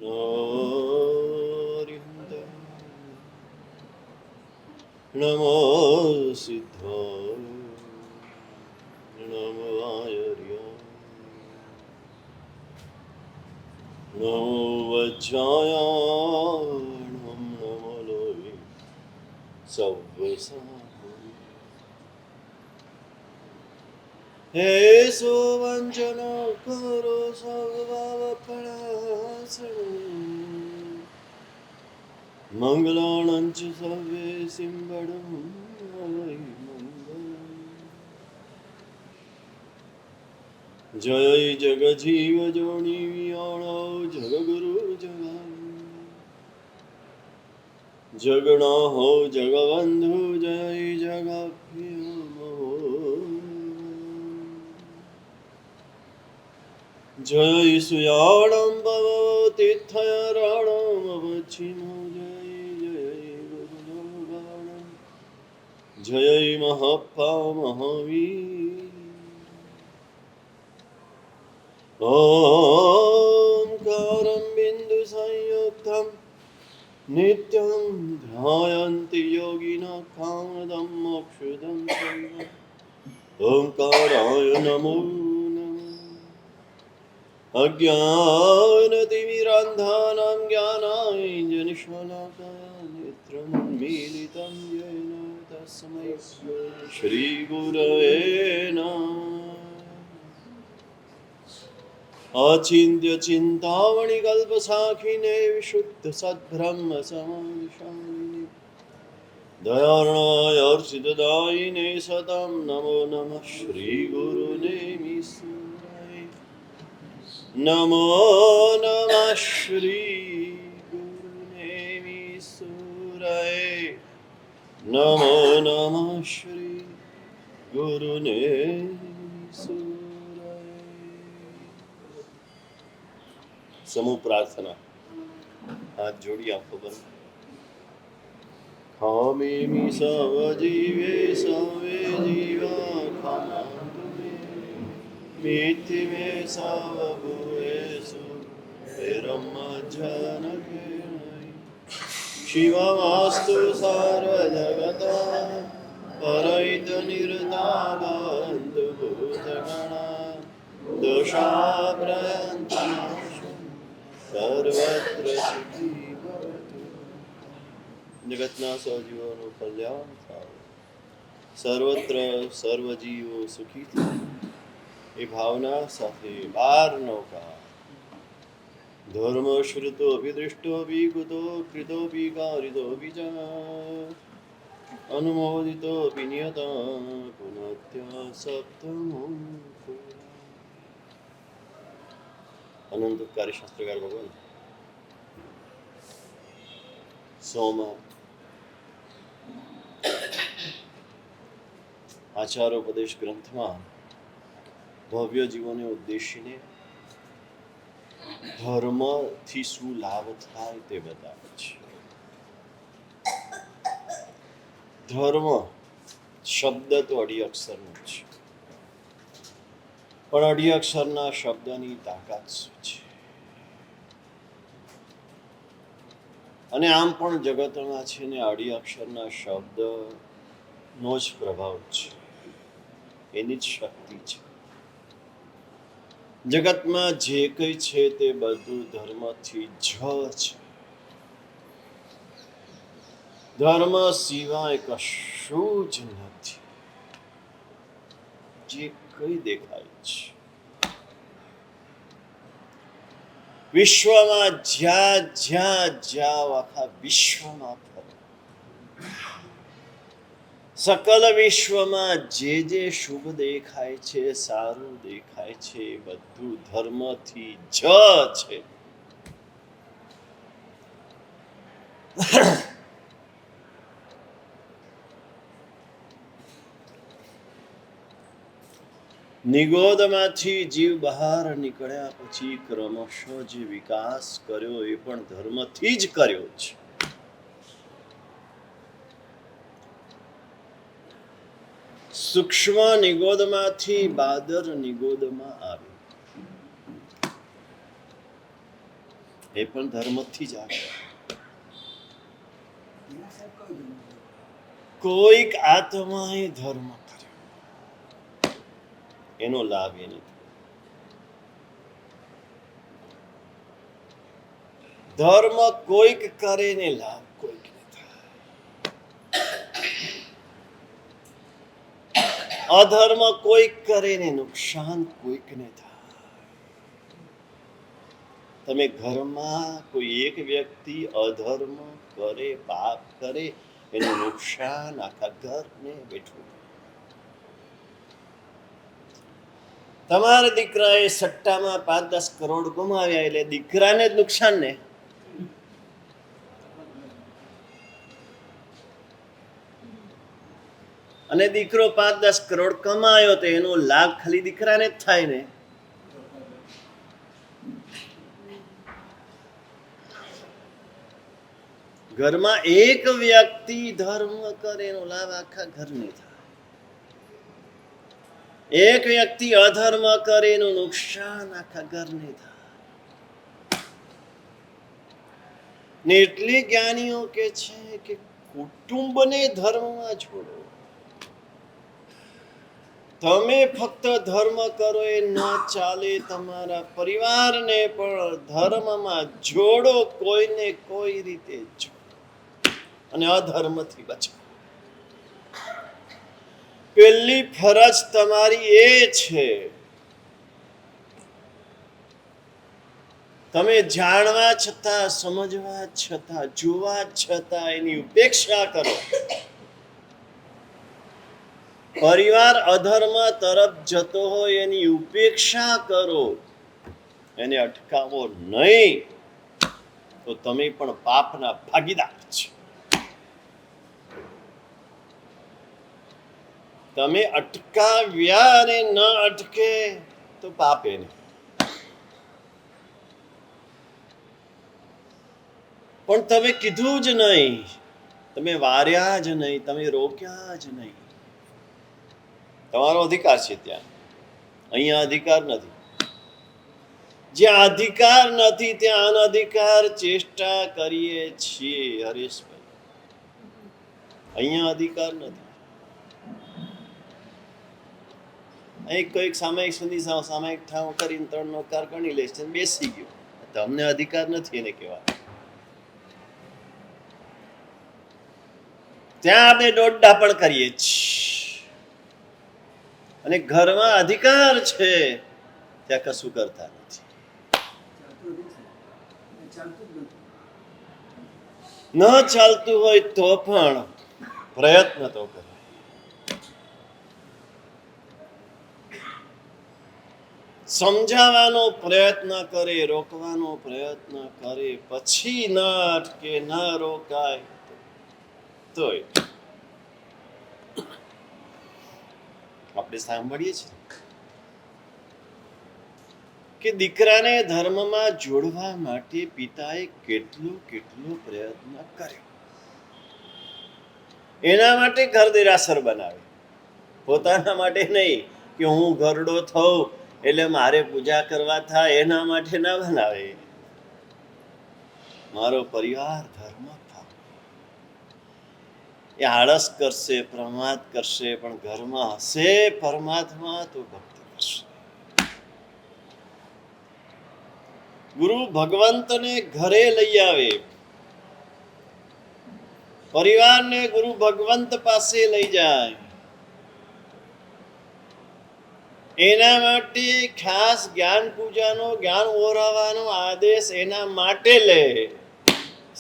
Narihinda Namo Siddha Namo Ayarya Namo Vajjaya Namo Lohi Savvasa He Suvanjana Karo Savvava Parasana Mangalanancha Savve Simbadam Alai Mangalam Jai Jagajiva Joni Viyana Jagaguru Jagai Jaganaho Jagabandhu Jai Jagabhyamo Jai Suyanam Bhavati Thayaranam Avachino Jai Jai Guru Garanam Jai Mahappa Mahavir Om Karam Bindu Sanyuktam Nityam Dhyayanti Yogina Kamadam Mokshudam Saiva Om Karaya Namo Ajnanatimirandhanam Jnanaanjanishvalakaya Nitram Militam Yena Tasmai Shri Gurave Namah Achintya Chintamani Kalpasakhine Vishuddha Sadbrahma Samadhishamine Dayarnaya Architadayine Satam Namo Namah Shri Gurune Misuraye Namo Namah Shri Gurune Misuraye Namo Namah Shri Gurune Misuraye समूह प्रार्थना हाथ जोड़ी आंखों बंद खामेमि सव जीवे सवे जीवा खामातुमे मीति में सव भूयेषु विरमज्जनके शिवमास्तु सर्वजगता परैतनिर्दाबन्धु भूतगणा दोषाप्रयन्ति સર્વત્ર સુખી ભવતુ જગતના સજીવોનું કલ્યાણ થાય સર્વત્ર સર્વ જીવો સુખી થાય એ ભાવના સાથે 12 નૌકા ધર્મ શ્રુતો વિદૃષ્ટો વિગુતો કૃતો વિકારિતો વિજા અનુમોદિતો વિનિયતા પુનત્ય સપ્તમો अनंत कार्यशास्त्रकार भगवान सोमा आचारोपदेश ग्रंथમાં ભવ્ય જીવોને ઉદ્દેશીને ધર્મથી શું લાભ થાય તે બતાવે છે. ધર્મ શબ્દ તો અઢી અક્ષરનો છે, પણ અઢી અક્ષરના શબ્દની તાકાત શું છે? અને આમ પણ જગતમાં છે ને અઢી અક્ષરના શબ્દનો જ પ્રભાવ છે, એની જ શક્તિ છે. જગતમાં જે કંઈ છે તે બધું ધર્મથી જ છે. ધર્મ સિવાય કશું જ નથી. જે કંઈ દેખાય છે વિશ્વમાં, જ્યાં જ્યાં જાઓ આખા વિશ્વમાં ફરો, સકલ વિશ્વમાં જે જે શુભ દેખાય છે, સારું દેખાય છે, એ બધું ધર્મથી જ છે. નિગોદમાંથી જીવ બહાર નીકળ્યા પછી ક્રમશઃ જે વિકાસ કર્યો એ પણ ધર્મથી જ કર્યો છે. સૂક્ષ્મ નિગોદમાંથી બાદર નિગોદમાં આવ્યો. એ પણ ધર્મથી જ આવે. કોઈક આત્માએ ધર્મ કર્યો, એનો લાભ એને થયો. ધર્મ કોઈક કરે ને લાભ કોઈક ને થાય. અધર્મ કોઈક કરે ને નુકસાન કોઈક ને થાય. તમે ઘરમાં કોઈ એક વ્યક્તિ અધર્મ કરે, પાપ કરે, એનું નુકસાન આખા ઘરને બેઠું. તમારા દીકરાએ સટ્ટામાં 5-10 કરોડ ગુમાવ્યા એટલે દીકરાને જ નુકસાન ને. અને દીકરો 5-10 કરોડ કમાયો તો એનો લાભ ખાલી દીકરાને જ થાય ને. ઘરમાં એક વ્યક્તિ ધર્મ કરે એનો લાભ આખા ઘરને થાય. એક વ્યક્તિ અધર્મ કરે એનું નુકસાન આખા ઘરને થાય. ને એટલે જ્ઞાનીઓ કે છે કે કુટુંબને ધર્મમાં જોડો. તમે ફક્ત ધર્મ કરો એ ન ચાલે, તમારા પરિવારને પણ ધર્મમાં જોડો, કોઈને કોઈ રીતે જોડો અને અધર્મથી બચાવો. પહેલી ફરજ તમારી એ છે, તમે જાણવા છતાં, સમજવા છતાં, જોવા છતાં એની ઉપેક્ષા કરો. પરિવાર અધર્મ તરફ જતો હોય એની ઉપેક્ષા કરો, એને અટકાવો નહીં, તો તમે પણ પાપના ભાગીદાર છો. તમે અટકાવ્યા અને ન અટકે તો પાપે નહીં. પણ તમે કીધું જ નહીં, તમે વાર્યા જ નહીં, તમે રોક્યા જ નહીં. તમારો અધિકાર છે ત્યાં, અહીંયા અધિકાર નથી. જ્યાં અધિકાર નથી ત્યાં અનધિકાર ચેષ્ટા કરીએ છીએ હરેશભાઈ. અહીંયા અધિકાર નથી. અહીં કોઈક સામાયિક સુધી સામાયિક ઠાવ કરીને 3 નોકાર ગણી લેશે, બેસી ગયો. તમને અધિકાર નથી એને કહેવા. ત્યાં આપણે દોડડા પણ કરીએ છીએ. અને ઘરમાં અધિકાર છે ત્યાં કશું કરતા નથી. ન ચાલતું હોય તો પણ પ્રયત્ન તો કરે. સમજાવવાનો પ્રયત્ન કરે, રોકવાનો પ્રયત્ન કરે, પછી ન અટકે, ન રોકાય તોય આપણે સાંભળીએ છીએ કે દીકરાને ધર્મમાં જોડવા માટે પિતાએ કેટલો પ્રયત્ન કર્યો. એના માટે ઘર દેરાસર બનાવે, પોતાના માટે નહીં કે હું ઘરડો થઉં એટલે મારે પૂજા કરવા થાય એના માટે ના બનાવે. મારો પરિવાર ધર્મ થાય. એ આળસ કરશે, પ્રમાદ કરશે, પણ ઘરમાં હશે પરમાત્મા તો ભક્તિ કરશે. ગુરુ ભગવંતને ઘરે લઈ આવે, પરિવારને ગુરુ ભગવંત પાસે લઈ જાય. એના માટે ખાસ જ્ઞાન પૂજાનો, જ્ઞાન ઓરાવાનો આદેશ એના માટે લે.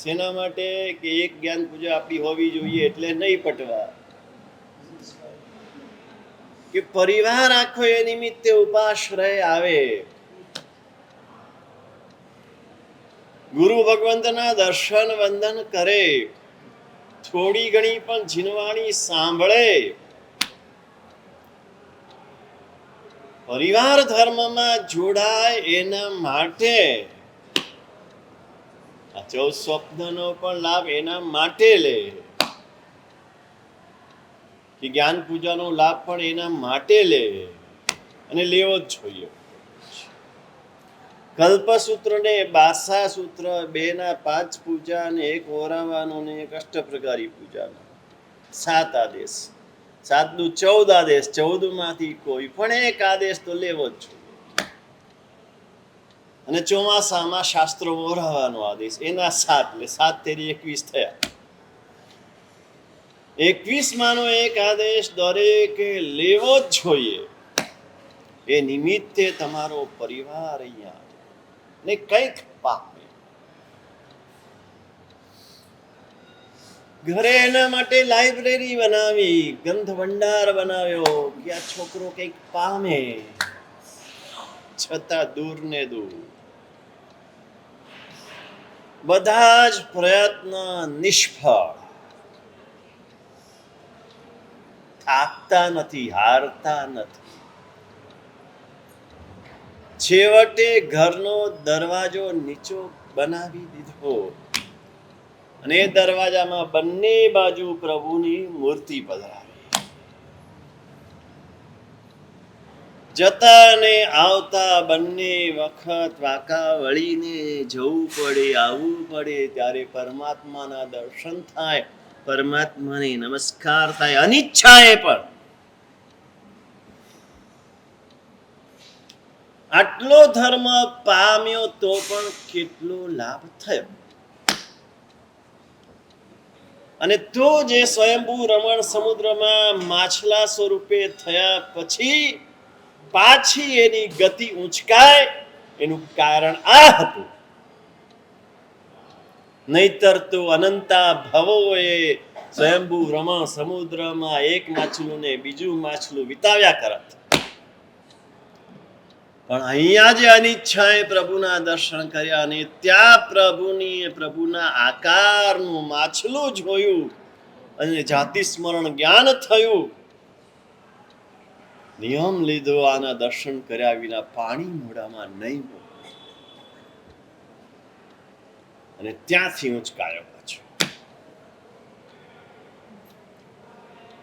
શેના માટે? કે એક જ્ઞાન પૂજા આપણી હોવી જોઈએ એટલે નહીં પટવા, કે પરિવાર આખો એ નિમિત્તે ઉપાશ્રય આવે. ગુરુ ભગવંતના દર્શન વંદન કરે, થોડી ઘણી પણ જીનવાણી સાંભળે. પરિવાર ધર્મમાં જોડાય એના માટે. આ 14 સ્વપ્નનો પણ લાભ એના માટે લે, કે જ્ઞાન પૂજાનો લાભ પણ એના માટે લે, અને લેવો જ જોઈએ. કલ્પસૂત્ર ને બાસા સૂત્ર, 2 ના 5 પૂજા ને 1 ઓરાવાનું ને 1 અષ્ટપ્રકારી પૂજાનો 7 આદેશ. 7 દુ 14 આદેશ. 14 માંથી કોઈ પણ એક આદેશ તો લેવો જ જોઈએ. અને ચોમાસામાં શાસ્ત્રો ઓરાવાનો આદેશ, એના 7 એટલે 7 તેરી 21 થયા. 21 માનો એક આદેશ દરેકે લેવો જ જોઈએ. એ નિમિત્તે તમારો પરિવાર અહીંયા ને કંઈક પામે. ઘરે એના માટે લાઇબ્રેરી બનાવી, ગ્રંથ ભંડાર બનાવ્યો કે આ છોકરો કંઈક પામે, છતાં દૂર ને દૂર. બધા જ પ્રયત્ન નિષ્ફળ. થાકતા નથી, હારતા નથી. છેવટે ઘરનો દરવાજો નીચો બનાવી દીધો અને એ દરવાજામાં બંને બાજુ પ્રભુની મૂર્તિ પધરાવી. જતા ને આવતા બંને વખત વાંકા વળીને જવું પડે, આવવું પડે, ત્યારે પરમાત્માના દર્શન થાય, પરમાત્માને નમસ્કાર થાય, અનિચ્છાએ પણ. આટલો ધર્મ પામ્યો તો પણ કેટલો લાભ થયો. અને તો જે સ્વયંભૂ રમણ સમુદ્રમાં માછલા સ્વરૂપે થયા પછી પાછી એની ગતિ ઊંચકાય, એનું કારણ આ હતું. નહીતર તો અનંતા ભવોએ સ્વયંભૂ રમણ સમુદ્રમાં એક માછલું ને બીજું માછલું વિતાવ્યા કરત. પણ અહીંયા જે અનિચ્છાએ પ્રભુના દર્શન કર્યા અને ત્યાં પ્રભુના આકારનું માછલું જોયું અને જાતિ સ્મરણ જ્ઞાન થયું. નિયમ લીધો, આના દર્શન કર્યા વિના પાણી મોઢામાં નહીં મૂકે. અને ત્યાંથી ઉંચકાયો પાછો.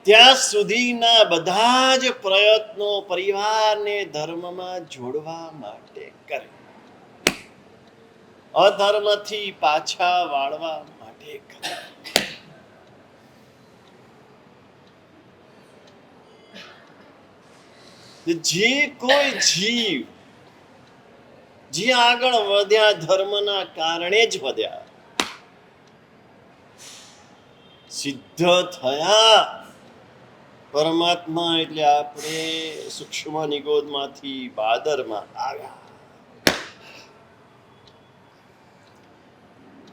ત્યાં સુધીના બધા જ પ્રયત્નો પરિવારને ધર્મમાં જોડવા માટે કરે, અધર્મથી પાછા વાળવા માટે કરે. જે કોઈ જીવ જ્યાં આગળ વધ્યા ધર્મના કારણે જ વધ્યા, સિદ્ધ થયા. પરમાત્મા એટલે આપણે સૂક્ષ્મ નિગોદમાંથી બાદરમાં આવ્યા.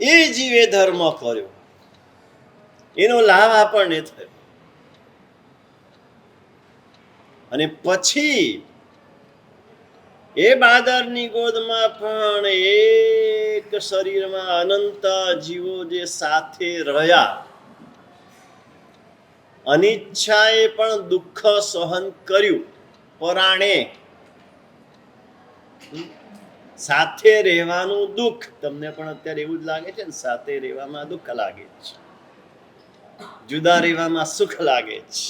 એ જીવે ધર્મ કર્યો, એનો લાભ આપણને થયો. અને પછી એ બાદરની ગોદમાં પણ એક શરીરમાં અનંત જીવો જે સાથે રહ્યા, અનિચ્છાએ પણ દુઃખ સહન કર્યું. પરાણે સાથે રહેવાનું દુઃખ. તમને પણ અત્યારે એવું જ લાગે છે ને, સાથે રહેવામાં દુઃખ લાગે છે, જુદા રહેવામાં સુખ લાગે છે.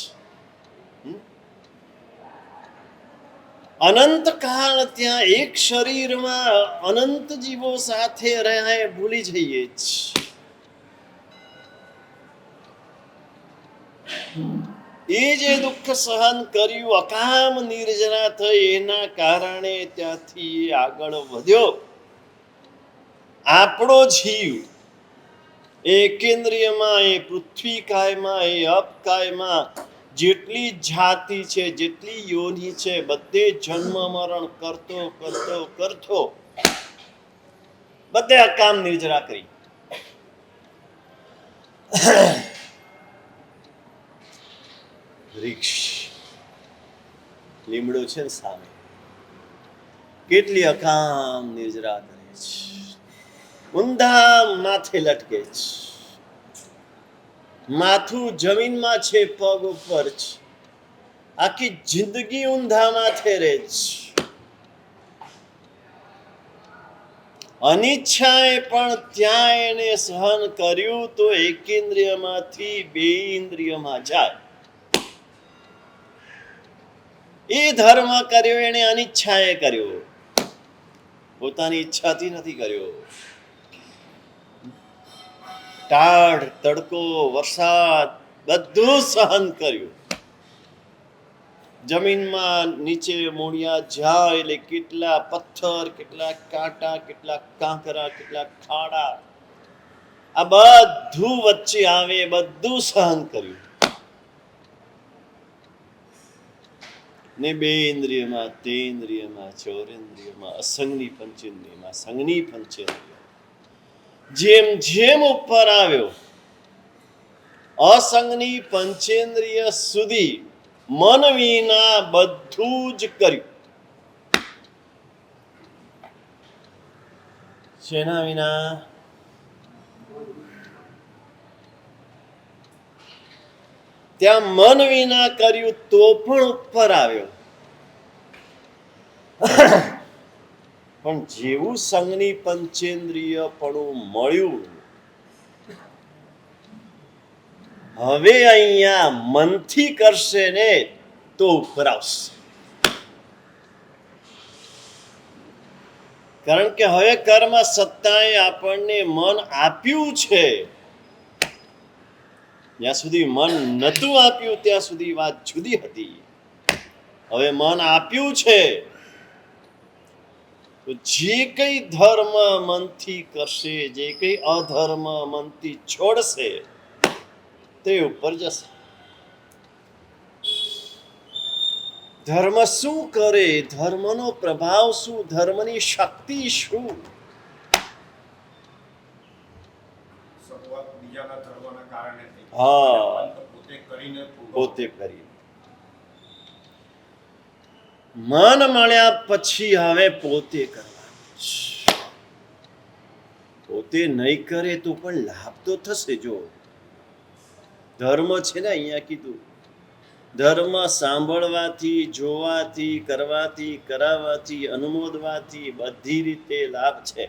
અનંત કાળ ત્યાં એક શરીરમાં અનંત જીવો સાથે રહ્યા એ ભૂલી જઈએ છીએ. એ જે દુઃખ સહન કર્યું, અકામ નિર્જરા થઈ, એના કારણે ત્યાંથી આગળ વધ્યો. આપણો જીવ એકેન્દ્રિયમાં, એ પૃથ્વી કાયમાં, એ અપકાયમાં જેટલી જાતિ છે, જેટલી યોનિ છે, બધે જન્મ મરણ કરતો કરતો કરતો બધે અકામ નિર્જરા કરી. વૃક્ષ લીમડો છે ને સામે, કેટલી અકામ નિર્જરા કરે છે, ઊંધા માથે લટકે છે, માથું જમીનમાં છે, પગ ઉપર છે, આખી જિંદગી ઊંધા માથે રહે છે. અનિચ્છાએ પણ ત્યાં એને સહન કર્યું તો એકેન્દ્રિયમાંથી 2 ઇન્દ્રિયમાં જાય. એ ધર્મ કર્યો એને અનિચ્છાએ કર્યો. પોતાની ઈચ્છાથી નથી કર્યો. ટાઢ, તડકો, વરસાદ બધું સહન કર્યું. જમીનમાં નીચે મૂળિયા જાય એટલે કેટલા પથ્થર, કેટલા કાંટા, કેટલા કાંકરા, કેટલા ખાડા, આ બધું વચ્ચે આવે, બધું સહન કર્યું. ને બે ઇન્દ્રિયમાં, તે ઇન્દ્રિયમાં, ચોરેન્દ્રિયમાં, અસંગની પંચેન્દ્રિયમાં, સંગની પંચેન્દ્રિય, જેમ જેમ ઉપર આવ્યો અસંગની પંચેન્દ્રિય સુધી મન વિના બધું જ કર્યું. શેના વિના? ત્યાં મન વિના કર્યું તો પણ ઉપર આવ્યો. પણ જેવું સંગની પંચેન્દ્રિય પણ મળ્યું, હવે અહીંયા મનથી કરશે ને તો ઉપર આવશે. કારણ કે હવે કર્મ સત્તાએ આપણને મન આપ્યું છે. જ્યાં સુધી મન નતું આપ્યું ત્યાં સુધી વાત જુદી હતી. હવે મન આપ્યું છે તો જે કઈ ધર્મ મનથી કરશે, જે કઈ અધર્મ મનથી છોડશે તે ઉપર જશે. ધર્મ શું કરે, ધર્મનો પ્રભાવ શું, ધર્મની શક્તિ શું? હા, પોતે કરી. મન મળ્યા પછી હવે પોતે કરવાનું. પોતે નહીં કરે તો પણ લાભ તો થશે. જો ધર્મ છે ને, અહીંયા કીધું ધર્મ સાંભળવાથી, જોવાથી, કરવાથી, કરાવવાથી, અનુમોદવાથી બધી રીતે લાભ છે.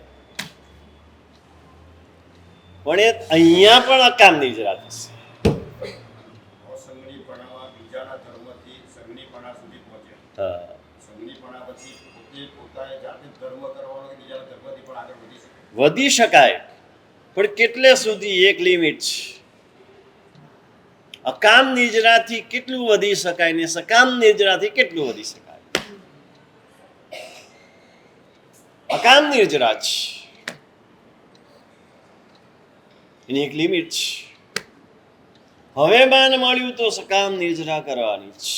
પણ એ અહીંયા પણ અકામની જ રાત છે. વધી શકાય પણ કેટલે સુધી? એક લિમિટ છે. અકામ નિજરાથી કેટલું વધી શકાય ને સકામ નિજરાથી કેટલું વધી શકાય? અકામ નિર્જરા છે, એની એક લિમિટ છે. હવે માન મળ્યું તો સકામ નિર્જરા કરવાની છે.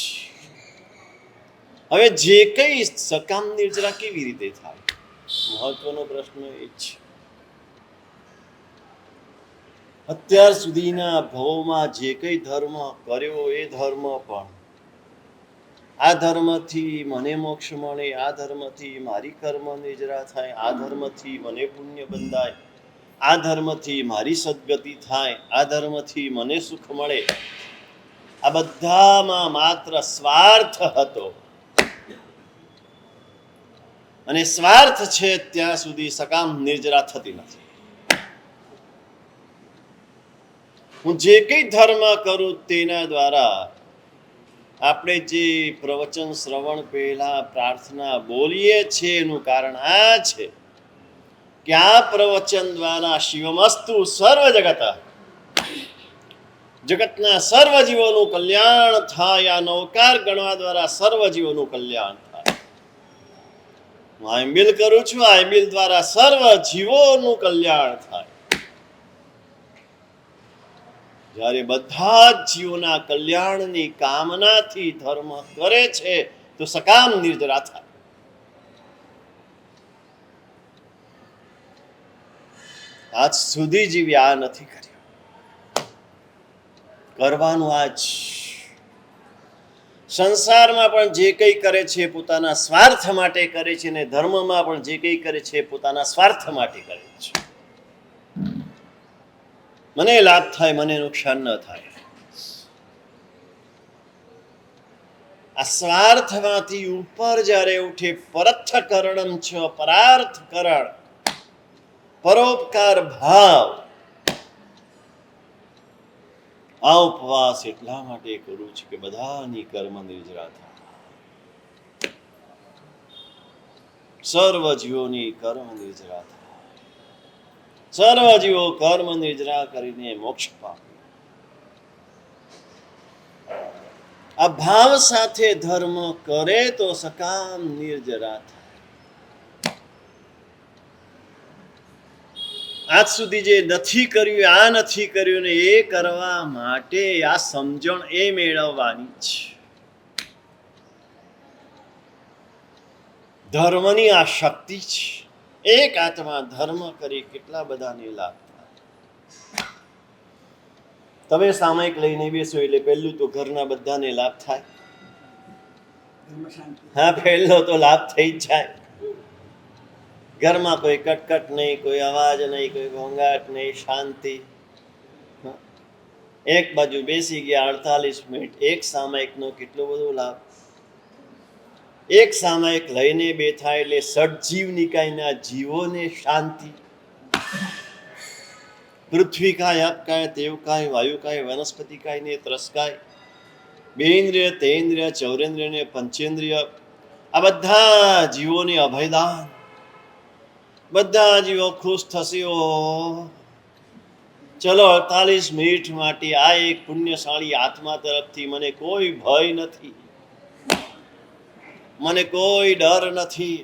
હવે જે કઈ સકામ નિર્જરા કેવી રીતે થાય? મહત્વનો પ્રશ્ન એ છે. અત્યાર સુધીના ભવમાં જે કઈ ધર્મ કર્યો એ ધર્મ પણ આ ધર્મથી મને મોક્ષ મળે, આ ધર્મથી મારી કર્મ નિજરા થાય, આ ધર્મથી મને પુણ્ય બંધાય, આ ધર્મથી મારી સદગતિ થાય, આ ધર્મથી મને સુખ મળે, આ બધામાં માત્ર સ્વાર્થ હતો. અને સ્વાર્થ છે ત્યાં સુધી સકામ નિર્જરા થતી નથી. હું જે કઈ ધર્મ કરું તેના દ્વારા આપણે જે પ્રવચન શ્રવણ પહેલા પ્રાર્થના બોલીએ છીએ એનું કારણ આ છે કે આ પ્રવચન દ્વારા શિવમસ્તુ સર્વ જગત, જગતના સર્વ જીવોનું કલ્યાણ થાય. આ નવકાર ગણવા દ્વારા સર્વ જીવોનું કલ્યાણ થાય. હું આઈમ્બિલ કરું છું, આઈમ્બિલ દ્વારા સર્વ જીવોનું કલ્યાણ થાય. જ્યારે બધા જ જીવોના કલ્યાણની કામનાથી ધર્મ કરે છે તો સકામ નિર્જરા થાય. આજ સુધી જીવી આ નથી કર્યું. કરવાનું આજ. સંસારમાં પણ જે કંઈ કરે છે પોતાના સ્વાર્થ માટે કરે છે, અને ધર્મમાં પણ જે કંઈ કરે છે પોતાના સ્વાર્થ માટે કરે છે. મને લાભ થાય, મને નુકસાન ન થાય. આ સ્વાર્થમાંથી ઉપર જ્યારે ઉઠે પરર્થકરણમ છ, પરાર્થકરણ, પરોપકાર ભાવ. આ ઉપવાસ એટલા માટે કરું છું કે બધાની કર્મ નિર્જરા થાય. સર્વ જીવોની કર્મ નિર્જરા થાય. સર્વ જીવો કર્મ નિર્જરા કરીને મોક્ષ પામે. આ ભાવ સાથે ધર્મ કરે તો સકામ નિર્જરા થાય. આજ સુધી જે નથી કર્યું, આ નથી કર્યું ને એ કરવા માટે આ સમજણ એ મેળવવાની છે. ધર્મની આ શક્તિ છે. એક આત્મા ધર્મ કરી કેટલા બધાને લાભ થાય. તમે સામયિક લઈને બેસો એટલે પહેલું તો ઘરના બધાને લાભ થાય. હા, પહેલો તો લાભ થઈ જ જાય. ઘરમાં કોઈ કટકટ નહીં, કોઈ અવાજ નહીં, કોઈ ઘોંઘાટ નહીં, શાંતિ. એક બાજુ બેસી ગયા 48 મિનિટ, એક સામયિકનો કેટલો બધો લાભ. એક સામયિક લઈને બેઠા એટલે સજીવ નિકાયના જીવોને શાંતિ. પૃથ્વી કાય, આપ કાય, તેવ કાય, વાયુ કાય, વનસ્પતિ કાય ને ત્રસકાય, બેન્દ્રિય, તેન્દ્રિય, ચૌરેન્દ્રિય ને પંચેન્દ્રિય, આ બધા જીવોને અભયદાન. બધા જીવો ખુશ થશે. ચલો 48 મિનિટ માટે આ એક પુણ્યશાળી આત્મા તરફથી મને કોઈ ભય નથી, મને કોઈ ડર નથી.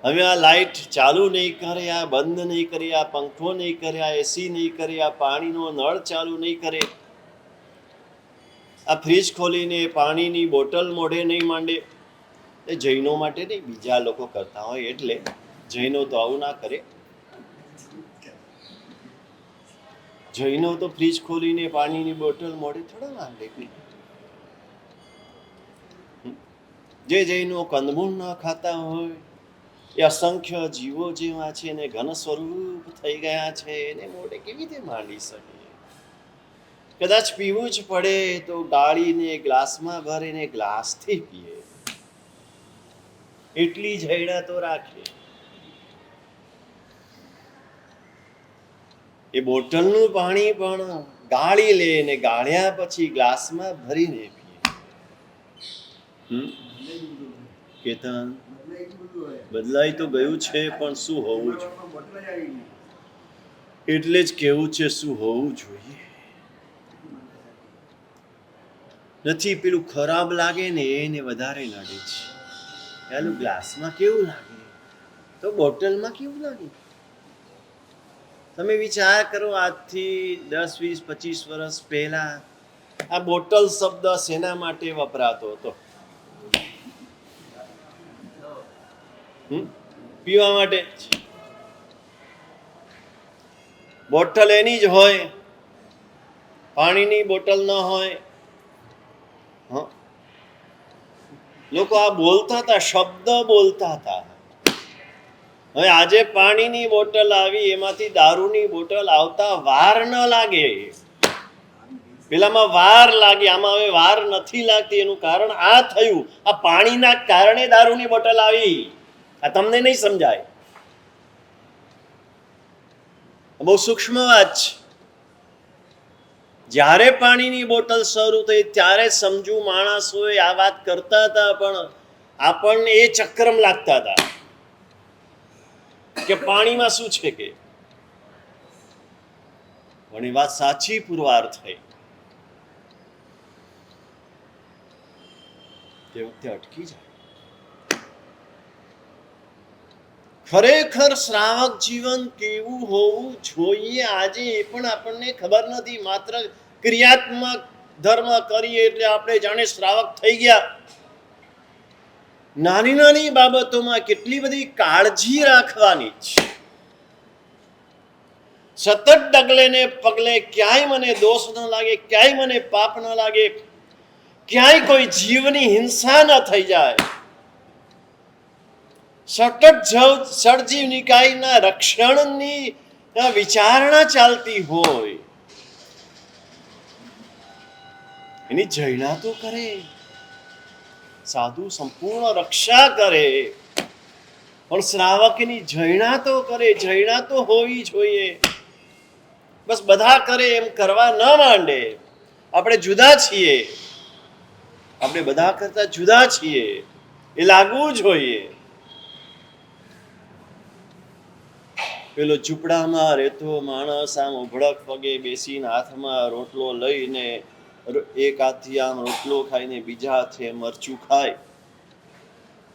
હવે આ લાઈટ ચાલુ નહીં કરે, આ બંધ નહીં કરે, આ પંખો નહીં કરે, આ એસી નહીં કરે, આ પાણીનો નળ ચાલુ નહીં કરે, આ ફ્રીજ ખોલીને પાણીની બોટલ મોઢે નહીં માંડે. એ જૈનો માટે નહીં, બીજા લોકો કરતા હોય એટલે. જૈનો તો આવું ના કરે. જૈનો તો ફ્રીજ ખોલીને પાણીની બોટલ મોઢે થોડા માંડે. જે જૈનો કંદમૂળ ન ખાતા હોય એ અસંખ્ય જીવો જેવા છે ને ઘન સ્વરૂપ થઈ ગયા છે, એને મોઢે કેવી રીતે માંડી શકે? કદાચ પીવું જ પડે તો ગાળીને ગ્લાસમાં ભરીને ગ્લાસથી પીએ. એટલી જૈડા તો રાખે. એ બોટલનું પાણી પણ ગાળી લે ને ગાળ્યા પછી ગ્લાસમાં ભરીને પીએ. કેતન બદલાઈ તો ગયું છે, પણ શું હોવું જોઈએ? એટલે જ કેવું છે શું હોવું જોઈએ. નથી પેલું ખરાબ લાગે ને એને વધારે નડે છે. પેલું ગ્લાસમાં કેવું લાગે તો બોટલમાં કેવું લાગે? તમે વિચાર કરો, આજથી 10, 20, 25 વર્ષ પહેલા આ બોટલ શબ્દ શેના માટે વપરાતો હતો? પીવા માટે. બોટલ એની જ હોય, પાણીની બોટલ ન હોય. લોકો આ બોલતા હતા, શબ્દ બોલતા હતા. હવે આજે પાણીની બોટલ આવી, એમાંથી દારૂની બોટલ આવતા વાર ન લાગે. પેલામાં વાર લાગે, આમાં હવે વાર નથી લાગતી. એનું કારણ આ થયું, આ પાણીના કારણે દારૂની બોટલ આવી. આ તમને નહીં સમજાય. બહુ સૂક્ષ્મ વાત છે. જ્યારે પાણીની બોટલ શરૂ થઈ ત્યારે સમજુ માણસોએ આ વાત કરતા હતા, પણ આપણને એ ચક્રમ લાગતા હતા કે પાણીમાં શું છે કે. પણ એ વાત સાચી પુરવાર થઈ. તે વખતે અટકી જાય. ખરેખર શ્રાવક જીવન કેવું હોવું જોઈએ આજે એ પણ આપણને ખબર નથી. માત્ર ક્રિયાત્મક ધર્મ કરીએ એટલે આપણે જાણે શ્રાવક થઈ ગયા. નાની નાની બાબતોમાં કેટલી બધી કાળજી રાખવાની છે. સતત ડગલે ને પગલે ક્યાંય મને દોષ ન લાગે, ક્યાંય મને પાપ ન લાગે, ક્યાંય કોઈ જીવની હિંસા ન થઈ જાય. સતત સર્જીવ નિકાયના રક્ષણની વિચારણા ચાલતી હોય. એની જૈના તો કરે, સાધુ સંપૂર્ણ રક્ષા કરે, પણ શ્રાવકની જૈના તો કરે. જૈના તો હોવી જોઈએ. બસ બધા કરે એમ કરવા ન માંડે. આપણે જુદા છીએ, આપણે બધા કરતા જુદા છીએ, એ લાગવું જોઈએ. પેલો ઝૂંપડામાં રહેતો માણસ આમ ઉભળક પગે બેસીને હાથમાં રોટલો લઈને એક હાથથી આમ રોટલો ખાઈને બીજા હાથે મરચું ખાય.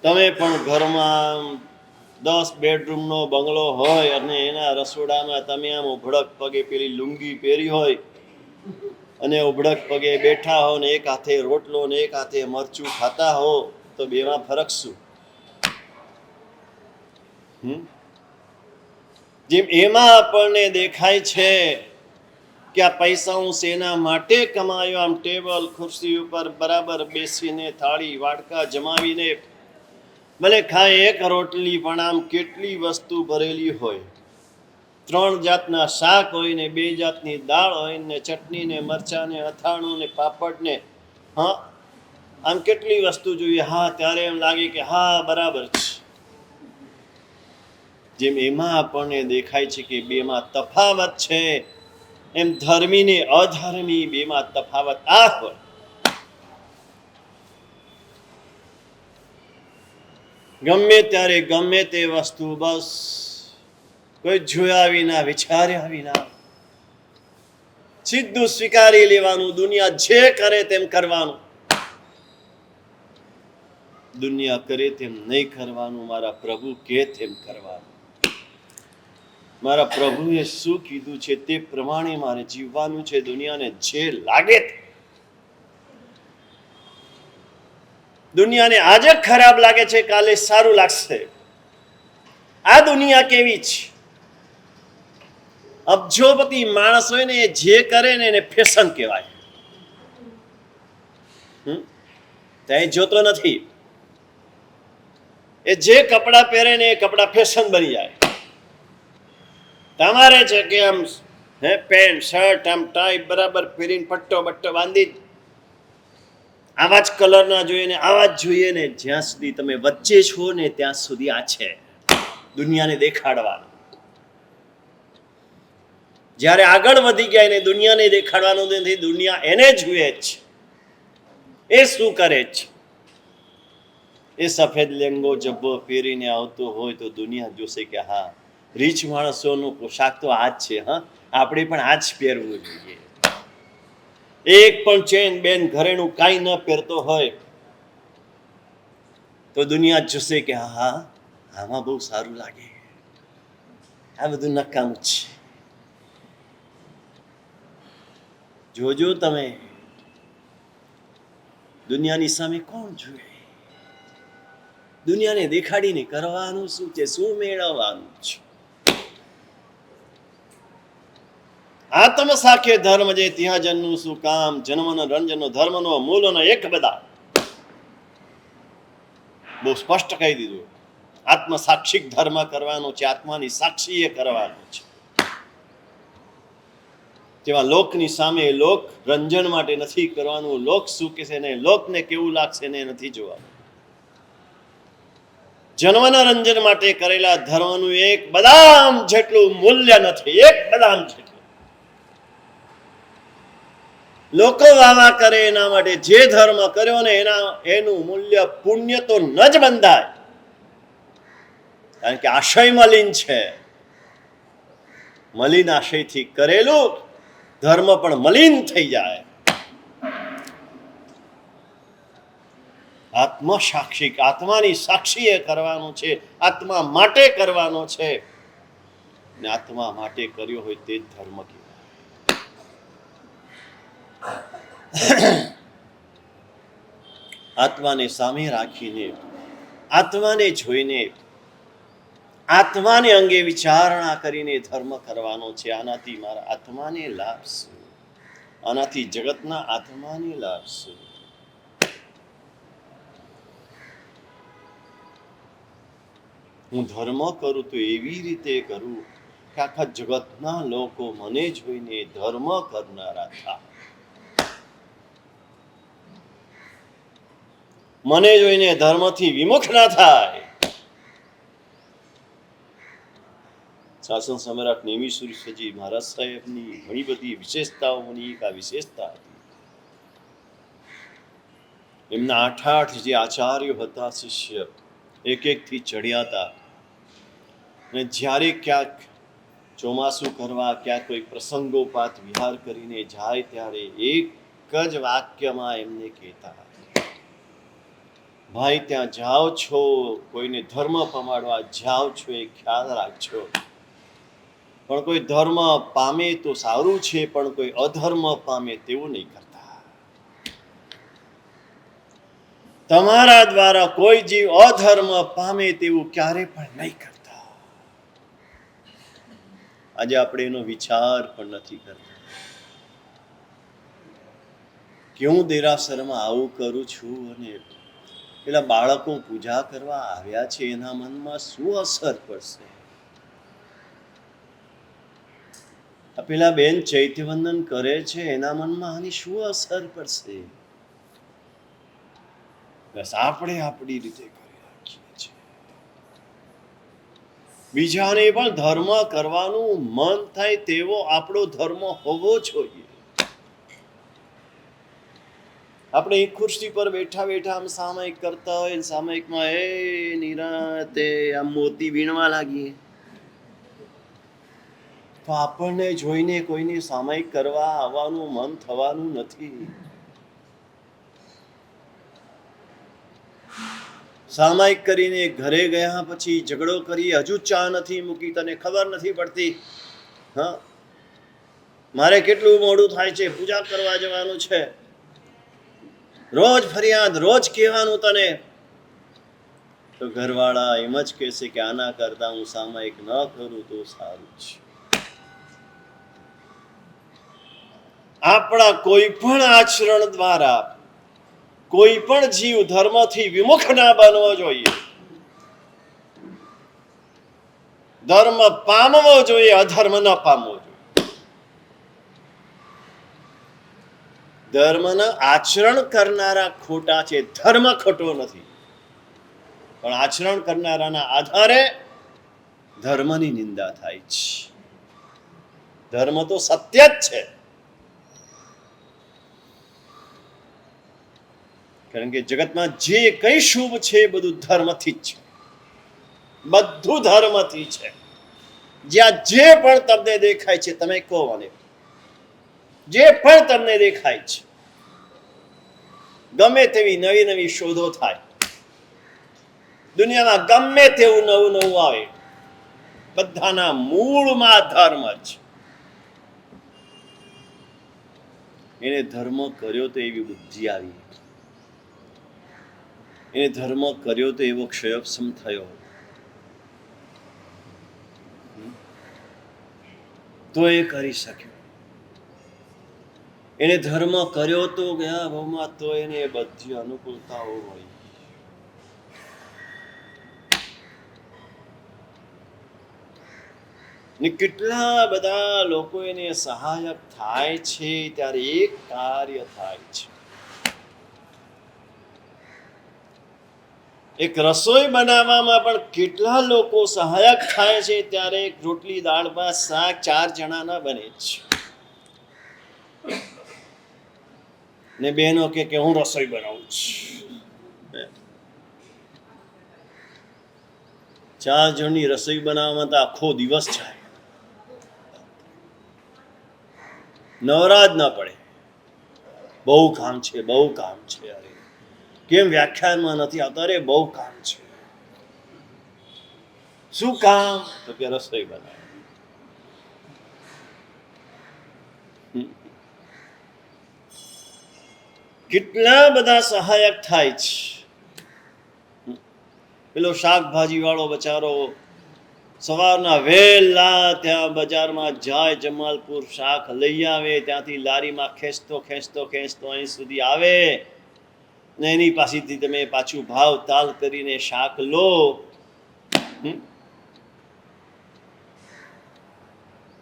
તમે પણ ઘરમાં 10 બેડરૂમનો બંગલો હોય અને એના રસોડામાં તમે આમ ઉભળક પગે પેલી લુંગી પહેરી હોય અને ઉભળક પગે બેઠા હો ને એક હાથે રોટલો ને એક હાથે મરચું ખાતા હો, તો બેમાં ફરક શું? જેમ એમાં આપણને દેખાય છે કે આ પૈસા હું શેના માટે કમાયો. આમ ટેબલ ખુરશી ઉપર બરાબર બેસીને થાળી વાડકા જમાવીને ભલે ખાય એક રોટલી, પણ આમ કેટલી વસ્તુ ભરેલી હોય. 3 જાતના શાક હોય ને 2 જાતની દાળ હોય ને ચટણી ને મરચાં ને અથાણું ને પાપડ ને, હા આમ કેટલી વસ્તુ જોઈએ. હા, ત્યારે એમ લાગે કે હા બરાબર છે. જેમ એમાં આપણને દેખાય છે કે બેમાં તફાવત છે, એમ ધર્મી ને અધર્મી બેમાં તફાવત આ હોય. ગમે ત્યારે ગમે તે વસ્તુ બસ કોઈ જોયા વિના વિચાર્યા વિના સીધું સ્વીકારી લેવાનું. દુનિયા જે કરે તેમ કરવાનું. દુનિયા કરે તેમ નહીં કરવાનું, મારા પ્રભુ કહે તેમ કરવાનું. મારા પ્રભુએ શું કીધું છે તે પ્રમાણે મારે જીવવાનું છે. દુનિયાને જે લાગે, દુનિયાને આજે ખરાબ લાગે છે, કાલે સારું લાગશે. આ દુનિયા કેવી છે? અબજોપતિ માણસ હોય ને, એ જે કરે ને એને ફેશન કહેવાય. ત્યાં જોતો નથી. એ જે કપડાં પહેરે ને એ કપડાં ફેશન બની જાય. તમારે છે કે આમ પેન્ટ શર્ટ આમ ટાઈ બરાબર પહેરીને પટ્ટો બટ્ટો બાંધી આવા જ કલરના જોઈએ ને આવા જ જોઈએ ને. જ્યાં સુધી તમે વચ્ચે છો ને ત્યાં સુધી આ છે દુનિયાને દેખાડવાનું. જ્યારે આગળ વધી ગયા એને દુનિયાને દેખાડવાનું નથી, દુનિયા એને જુએ છે. એ શું કરે છે? એ સફેદ લેંગો જબ્બો પહેરીને આવતો હોય તો દુનિયા જોશે કે હા, રીચ માણસોનું પોશાક તો આ જ છે. હા, આપણે પણ આ જ પહેરવું જોઈએ. એક પણ ચેન બેન ઘરેણું કાંઈ ન પહેરતો હોય તો દુનિયા જોશે કે હા, આમાં બહુ સારું લાગે. આ બધું નકામું છે. જોજો તમે, દુનિયાની સામે કોણ જુએ? દુનિયાને દેખાડીને કરવાનું શું છે? શું મેળવવાનું છે? આત્મ સાખે ધર્મ જે ત્યાં જન્મનું શું કામ? જન્મનો રંજનો ધર્મનો મૂલનો એક બધા. બહુ સ્પષ્ટ કહી દીધું. આત્મ સાક્ષિક ધર્મ કરવાનો છે, આત્માની સાક્ષી એ કરવાનો છે. જેવા લોકની સામે લોક રંજન માટે નથી કરવાનું. લોક શું કહેશે ને લોકને કેવું લાગશે ને નથી જોવાનું. જન્મના રંજન માટે કરેલા ધર્મનું એક બદામ જેટલું મૂલ્ય નથી. એક બદામ જેટલું. લોકો વાવા કરે એના માટે જે ધર્મ કર્યો ને એનું મૂલ્ય પુણ્ય તો ન જ બંધાય, કારણ કે આશય મલિન છે. મલિન આશયથી કરેલું ધર્મ પણ મલિન થઈ જાય. આત્મ સાક્ષિક, આત્માની સાક્ષી એ કરવાનું છે, આત્મા માટે કરવાનો છે. ને આત્મા માટે કર્યો હોય તે જ ધર્મ કહેવાય. આત્માને સામે રાખીને, આત્માને જોઈને, આત્માને અંગે વિચારણા કરીને ધર્મ કરવાનો છે. આનાથી મારા આત્માને લાભ શું? આનાથી જગતના આત્માને લાભ શું? હું ધર્મ કરું તો એવી રીતે કરું કે આખા જગતના લોકો મને જોઈને ધર્મ કરનારા થાય. મને જોઈને ધર્મથી વિમુખ ના થાય. શાસન સમ્રાટ નેમિષુર સજી મહારાજ સાહેબની ઘણી બધી વિશેષતાઓની એક આ વિશેષતા હતી. એમના 8 જે આચાર્યો હતા, શિષ્ય એક એકથી ચડ્યા હતા. અને જ્યારે ક્યાંક ચોમાસું કરવા ક્યાં કોઈ પ્રસંગોપાત વિહાર કરીને જાય ત્યારે એક જ વાક્યમાં એમને કહેતા, ભાઈ ત્યાં જાઓ છો, કોઈને ધર્મ પમાડવા જાઓ છો એ ખ્યાલ રાખજો, પણ કોઈ ધર્મ પામે તો સારું છે, પણ કોઈ અધર્મ પામે તેવું નહીં કરતા. તમારા દ્વારા કોઈ જીવ અધર્મ પામે તેવું ક્યારે પણ નહીં કરતા. આજે આપણે એનો વિચાર પણ નથી કરતા કે હું દેરાસરમાં આવું કરું છું અને પેલા બાળકો પૂજા કરવા આવ્યા છે એના મનમાં શું અસર પડશે. પેલા બેન ચૈત્યવંદન કરે છે એના મનમાં આની શું અસર પડશે. બસ આપણે આપણી રીતે કરી રાખીએ છીએ. બીજાને પણ ધર્મ કરવાનું મન થાય તેવો આપણો ધર્મ હોવો જોઈએ. આપણે એક ખુરશી પર બેઠા બેઠા આમ સામાયિક કરતા હોય, સામાયિકમાં એ નિરાતે આમ મોતી વીણવા લાગીએ તો આપણને જોઈને કોઈની સામાયિક કરવા આવવાનું મન થવાનું નથી. સામાયિક કરીને ઘરે ગયા પછી ઝઘડો કરી, હજુ ચા નથી મૂકી, તને ખબર નથી પડતી, હા મારે કેટલું મોડું થાય છે, પૂજા કરવા જવાનું છે, રોજ ફરિયાદ, રોજ કહેવાનું તને. તો ઘરવાળા એમ જ કહેશે કે આના કરતા હું સામાયિક ન કરું તો સારું છે. આપણા કોઈ પણ આચરણ દ્વારા કોઈ પણ જીવ ધર્મથી વિમુખ ના બનવો જોઈએ. ધર્મ પામવો જોઈએ, અધર્મ ન પામવો જોઈએ. ધર્મના આચરણ કરનારા ખોટા છે, ધર્મ ખોટો નથી, પણ આચરણ કરનારાના આધારે ધર્મની નિંદા થાય છે. ધર્મ તો સત્ય જ છે, કારણ કે જગતમાં જે કંઈ શુભ છે એ બધું ધર્મથી જ છે, બધું ધર્મથી છે. જ્યાં જે પણ તમને દેખાય છે તમે કહો મને, જે પણ તમને દેખાય છે, ગમે તેવી નવી નવી શોધો થાય, દુનિયામાં ગમે તેવું નવું નવું આવે, બધાના મૂળમાં ધર્મ જ. એને ધર્મ કર્યો તો એવી બુદ્ધિ આવી, એને ધર્મ કર્યો તો એવો ક્ષયોક્ષમ થયો, તો એ કરી શક્યો. એને ધર્મ કર્યો તો ગયા ભાવમાં, તો એને બધી અનુકૂળતાઓ મળી. ને કેટલા બધા લોકો એને સહાયક થાય છે ત્યારે એક કાર્ય થાય છે. એક રસોઈ બનાવવામાં પણ કેટલા લોકો સહાયક થાય છે ત્યારે એક રોટલી, દાળ, ભાત, શાક 4 જણાના બને છે. ને બહેનો કે હું રસોઈ બનાવું છું, 4 જણની રસોઈ બનાવવામાં તો આખો દિવસ જાય, નવરા જ ન પડે. બહુ કામ છે, બહુ કામ છે. અરે કેમ વ્યાખ્યાનમાં નથી આવતા? અરે બહુ કામ છે. શું કામ? તો કે રસોઈ બનાવે. કેટલા બધા સહાયક થાય છે. પેલો શાકભાજી વાળો બચારો સવારના વહેલા ત્યાં બજારમાં જાય, જમાલપુર શાક લઈ આવે, ત્યાંથી લારીમાં ખેંચતો ખેંચતો ખેંચતો અહીં સુધી આવે ને એની પાસેથી તમે પાછું ભાવ તાલ કરીને શાક લો.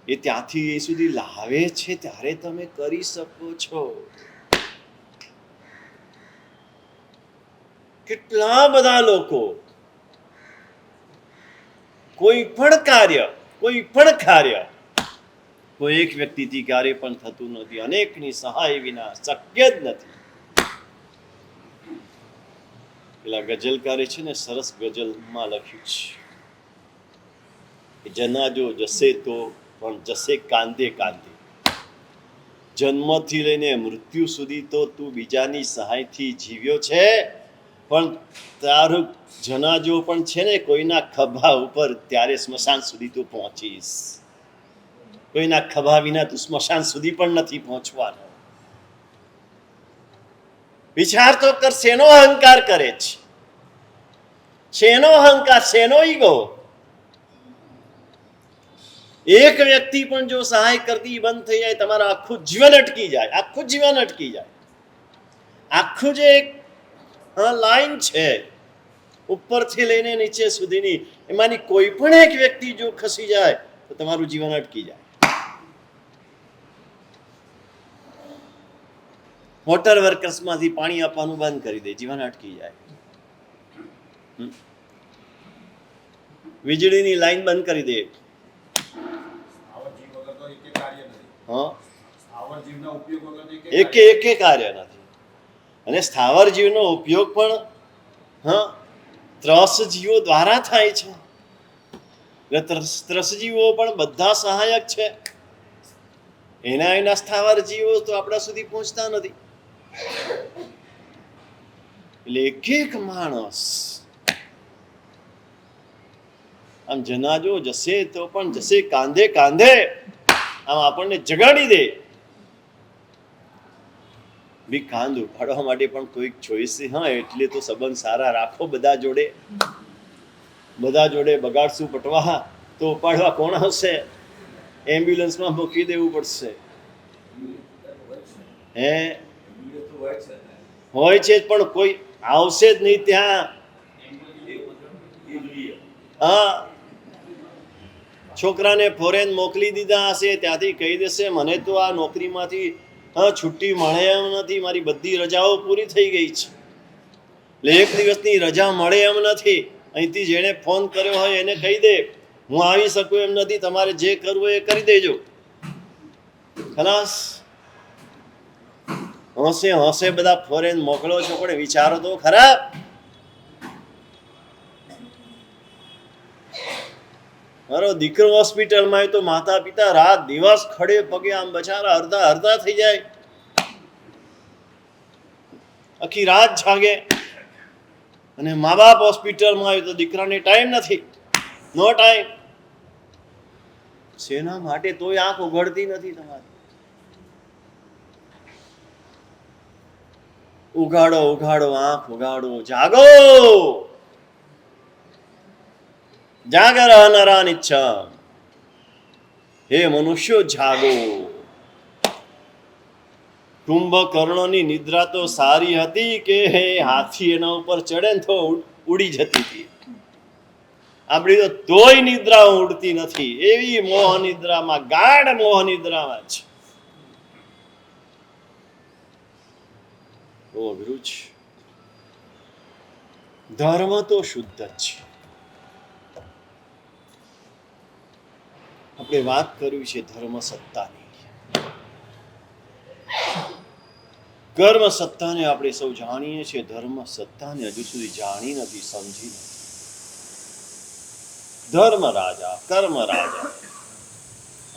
એ ત્યાંથી એ સુધી લાવે છે ત્યારે તમે કરી શકો છો. કેટલા બધા લોકો કોઈ પણ કાર્ય કોઈ એક વ્યક્તિથી ક્યારે પણ થતું નથી, અનેકની સહાય વિના શક્ય જ નથી. પેલા ગઝલકારે છે ને સરસ ગઝલમાં લખ્યું છે કે જનાજો જશે તો પણ જશે કાંધે કાંધે. જન્મથી લઈને મૃત્યુ સુધી તો તું બીજાની સહાયથી જીવ્યો છે, પણ તારું જનાજો પણ છે ને કોઈના ખભા ઉપર, ત્યારે સ્મશાન સુધી તું પહોંચીશ. કોઈના ખભા વિના તું સ્મશાન સુધી પણ નથી પહોંચવાનો. વિચાર તો કર, શેનો અહંકાર કરે છે? શેનો અહંકાર, શેનો ઈગો? એક વ્યક્તિ પણ જો સહાય કરતી બંધ થઈ જાય, તમારું આખું જીવન અટકી જાય. આખું જીવન અટકી જાય. આખું જે એક લાઈન છે ઉપરથી લઈને નીચે સુધીની, એમાંની કોઈ પણ એક વ્યક્તિ જો ખસી જાય તો તમારું જીવન અટકી જાય. વોટર વર્કર્સમાંથી પાણી આપવાનું બંધ કરી દે, જીવન અટકી જાય. વીજળીની લાઈન બંધ કરી દે, એકે કાર્ય નથી. અને સ્થાવર જીવનો ઉપયોગ પણ ત્રસજીવો દ્વારા થાય છે. ત્રસજીવો પણ બધા સહાયક છે. એના સ્થાવર જીવો તો આપણા સુધી પહોંચતા નથી. એટલે એક માણસ આમ જનાજો જશે તો પણ જશે કાંધે કાંધે, આમ આપણને જગાડી દે. બી કાંધ ઉપાડવા માટે પણ કોઈક જોઈશે. એટલે તો સંબંધ સારા રાખો બધા જોડે. બધા જોડે બગાડશું પટવા તો ઉપાડવા કોણ આવશે? એમ્બ્યુલન્સમાં મૂકી દેવું પડશે. હોય છે પણ કોઈ આવશે જ નહીં ત્યાં. છોકરાને ફોરેન મોકલી દીધા હશે, ત્યાંથી કહી દેશે મને તો આ નોકરીમાંથી છુટ્ટી મળે એમ નથી, મારી બધી રજાઓ પૂરી થઈ ગઈ છે. એટલે એક દિવસની રજા મળે એમ નથી. અહીંથી જેણે ફોન કર્યો હોય એને કહી દે હું આવી શકું એમ નથી, તમારે જે કરવું એ કરી દેજો. ખલાસ. હોંશે બધા ફોરેન મોકલો છો, પણ વિચારો તો ખરાબ. મારો દીકરો હોસ્પિટલમાં હોય તો માતા પિતા રાત દિવસ ખડે પગે આમ બચારા અડધા થઈ જાય, આખી રાત જાગે. અને મા બાપ હોસ્પિટલમાં હોય તો દીકરાને ટાઈમ નથી, નો ટાઈમ. શેના માટે તોય આંખ ઉઘડતી નથી તમારી. ઉઘાડો આંખ ઉઘાડો, જાગો. જાગર નરાનિચ્છા. હે મનુષ્યો જાગો. કુંભકર્ણની નિદ્રા તો સારી હતી કે હાથી એના ઉપર ચડે ને તો ઉડી જતી હતી. આપણી તો તોય નિદ્રા ઉડતી નથી. એવી મોહ નિદ્રામાં, ગાઢ મોહ નિદ્રામાં છે. બહુ અઘરું છે. ધર્મ તો શુદ્ધ જ છે. આપણે વાત કરવી છે ધર્મ સત્તાની. કર્મ સત્તાને આપણે સૌ જાણીએ છીએ, ધર્મ સત્તાને હજુ સુધી જાણી નથી, સમજી નથી. ધર્મ રાજા, કર્મ રાજા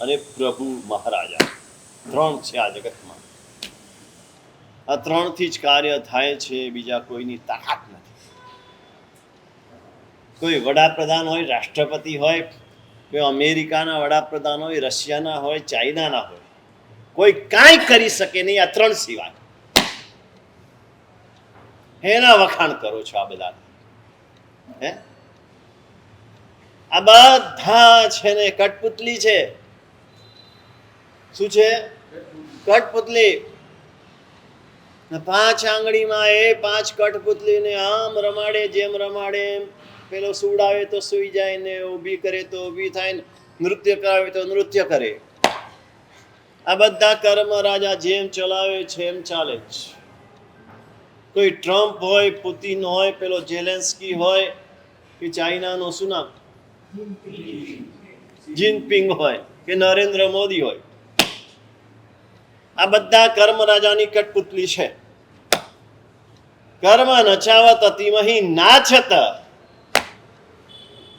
અને પ્રભુ મહારાજા, ત્રણ છે આ જગતમાં. આ ત્રણથી જ કાર્ય થાય છે, બીજા કોઈની તાકાત નથી. કોઈ વડાપ્રધાન હોય, રાષ્ટ્રપતિ હોય, કોઈ અમેરિકાના વડાપ્રધાન હોય, રશિયાના હોય, ચાઇનાના હોય, કોઈ કાંઈ કરી શકે નહીં આ ત્રણ સિવાય. એના વખાણ કરો છો આ બધા. આ બધા છે ને કઠપુતલી છે. શું છે? કઠપુતલી. 5 આંગળીમાં એ 5 કઠપુતલીને આમ રમાડે, જેમ રમાડે એમ. પેલો સુવડાવે તો સુઈ જાય, ને ઊભી કરે તો ઊભી થાય, ને નૃત્ય કરાવે તો નૃત્ય કરે. આ બધા કર્મ રાજા જેમ ચલાવે છે એમ ચાલે છે. કોઈ ટ્રમ્પ હોય, પુતિન હોય, પેલો ઝેલેન્સ્કી હોય, કે ચાઇનાનો શું નામ જિનપિંગ હોય, કે નરેન્દ્ર મોદી હોય, આ બધા કર્મ રાજાની કઠપુતલી છે. કર્મ નચાવત અતિમહી નાચત.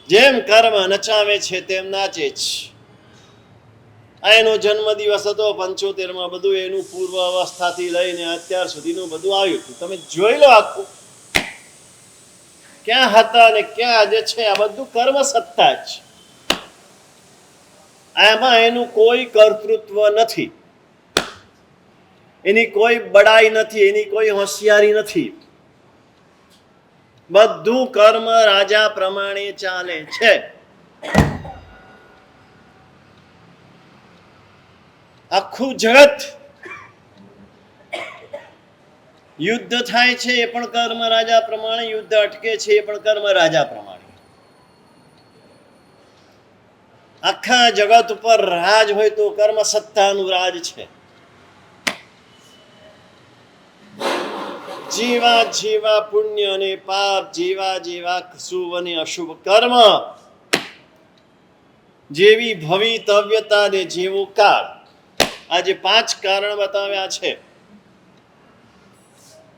જેમ કર્મ નચાવે છે તેમ નાચે છે. આ એનો જન્મદિવસ હતો 75માં, બધું એનું પૂર્વ અવસ્થાથી લઈને અત્યાર સુધીનું બધું આવ્યું હતું. તમે જોઈ લો આખું ક્યાં હતા અને ક્યાં આજે છે. આ બધું કર્મ સત્તા જ. આમાં એનું કોઈ કર્તૃત્વ નથી, એની કોઈ બડાઈ નથી, એની કોઈ હોશિયારી નથી. બધું કર્મ રાજા પ્રમાણે ચાલે છે. આખું જગત યુદ્ધ થાય છે એ પણ કર્મ રાજા પ્રમાણે, યુદ્ધ અટકે છે એ પણ કર્મ રાજા પ્રમાણે. આખા જગત ઉપર રાજ હોય તો કર્મ સત્તાનું રાજ છે. જેવા જેવા પુણ્ય અને પાપ, જેવા જેવા શુભ અને અશુભ કર્મ, જેવી ભવિતવ્યતા ને જેવો કાળ, આજે 5 કારણ બતાવ્યા છે.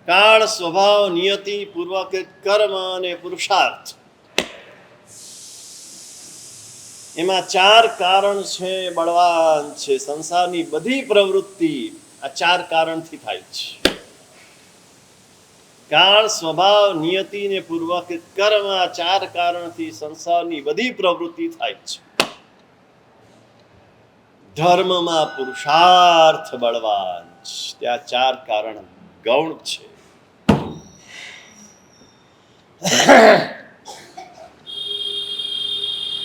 કાળ, સ્વભાવ, નિયતિ, પૂર્વકૃત કર્મ અને પુરુષાર્થ. એમાં 4 કારણ છે, બળવાન છે. સંસારની બધી પ્રવૃત્તિ આ 4 કારણથી થાય છે. કાળ, સ્વભાવ, નિયતિ ને પૂર્વકૃત કર્મ, આ 4 કારણથી સંસારની બધી પ્રવૃત્તિ થાય છે. ધર્મમાં પુરુષાર્થ બળવાન છે. ત્યાં 4 કારણ ગૌણ છે.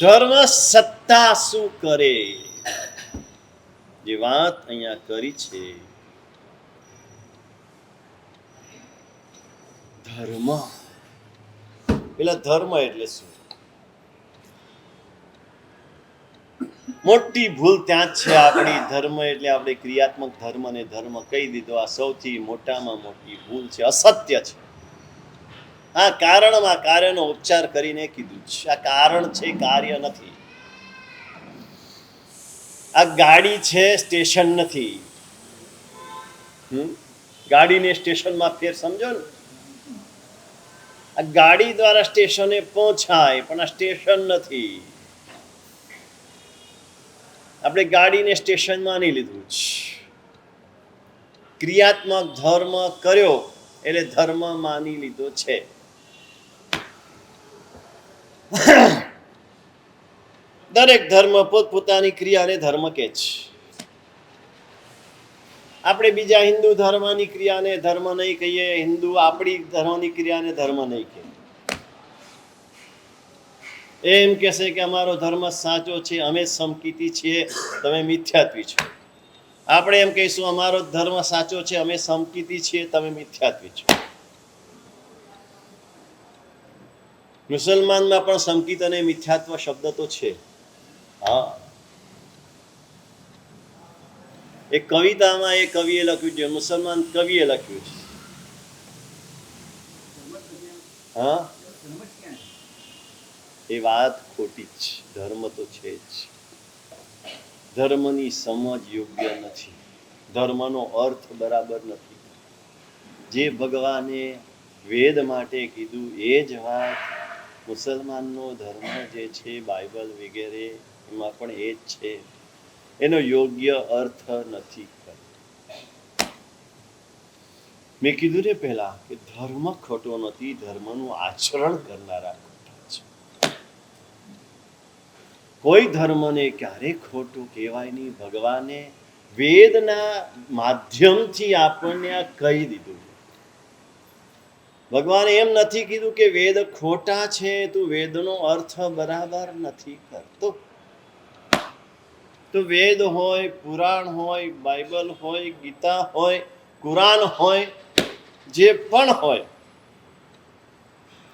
ધર્મ સત્તા શું કરે, જે વાત અહીંયા કરી છે. ધર્મ, પેલા ધર્મ એટલે શું? મોટી ભૂલ ત્યાં જ છે આપણી. ધર્મ એટલે આપણે ક્રિયાત્મક ધર્મ ને ધર્મ કહી દીધો. આ સૌથી મોટામાં મોટી ભૂલ છે, અસત્ય છે. આ કારણમાં કાર્યનો ઉચ્ચાર કરીને કીધું છે. આ કારણ છે, કાર્ય નથી. આ ગાડી છે, સ્ટેશન નથી. ગાડીને સ્ટેશનમાં ફેર સમજો ને. આ ગાડી દ્વારા સ્ટેશને પહોંચાય, પણ આ સ્ટેશન નથી. આપણે ગાડીને સ્ટેશનમાં નહીં લીધું છે. ક્રિયાત્મક ધર્મ કર્યો એટલે ધર્મ માની લીધો છે. દરેક ધર્મ પોતપોતાની ક્રિયાને ધર્મ કહે છે. આપણે બીજા હિન્દુ ધર્મની ક્રિયાને ધર્મ નહીં કહીએ, હિન્દુ આપણી ધર્મની ક્રિયાને ધર્મ નહીં કહીએ. એમ કહેશે કે અમારો ધર્મ સાચો છે, અમે સમકીતી છીએ, તમે મિથ્યાત્વી છો. આપણે એમ કહીશું અમારો ધર્મ સાચો છે, અમે સમકીતી છીએ, તમે મિથ્યાત્વી છો. મુસલમાનમાં પણ સમકીત અને મિથ્યાત્વ શબ્દ તો છે. હા, એક કવિતામાં એ કવિએ લખ્યું છે, મુસલમાન કવિએ લખ્યું છે. હા, એ વાત ખોટી જ. ધર્મ તો છે જ. ધર્મની સમજ યોગ્ય નથી. ધર્મનો અર્થ બરાબર નથી. જે ભગવાને વેદ માટે કીધું એ જ વાત મુસલમાનનો ધર્મ જે છે, બાઇબલ વગેરે, એમાં પણ એ જ છે. એનો યોગ્ય અર્થ નથી. મેં કીધું ને પહેલા કે ધર્મ ખોટો નથી, ધર્મનું આચરણ કરનારા ખોટા છે. કોઈ ધર્મને ક્યારે ખોટું કહેવાય નહીં. ભગવાને વેદના માધ્યમથી આપણને આ કહી દીધું. ભગવાને એમ નથી કીધું કે વેદ ખોટા છે, તું વેદનો અર્થ બરાબર નથી કરતો. તો વેદ હોય, પુરાણ હોય, બાઇબલ હોય, ગીતા હોય, કુરાન હોય, જે પણ હોય,